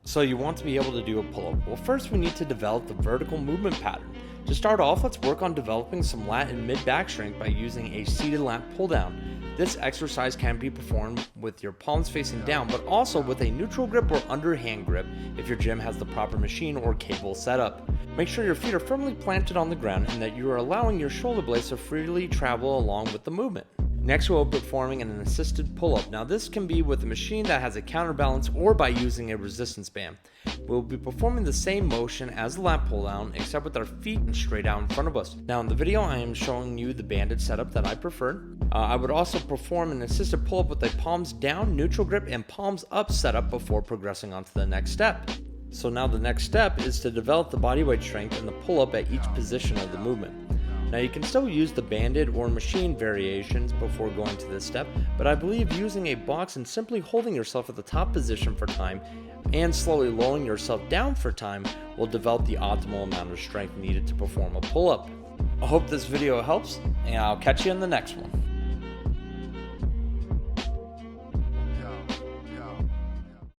So you want to be able to do a pull-up. Well, first we need to develop the vertical movement pattern. To start off, let's work on developing some lat and mid-back strength by using a seated lat pull-down. This exercise can be performed with your palms facing down, but also with a neutral grip or underhand grip if your gym has the proper machine or cable setup. Make sure your feet are firmly planted on the ground and that you are allowing your shoulder blades to freely travel along with the movement. Next, we'll be performing an assisted pull-up. Now this can be with a machine that has a counterbalance or by using a resistance band. We'll be performing the same motion as the lat pull-down, except with our feet straight out in front of us. Now in the video, I am showing you the banded setup that I prefer. I would also perform an assisted pull-up with a palms down, neutral grip, and palms up setup before progressing on to the next step. So now the next step is to develop the body weight strength and the pull-up at each position of the movement. Now you can still use the banded or machine variations before going to this step, but I believe using a box and simply holding yourself at the top position for time and slowly lowering yourself down for time will develop the optimal amount of strength needed to perform a pull-up. I hope this video helps, and I'll catch you in the next one.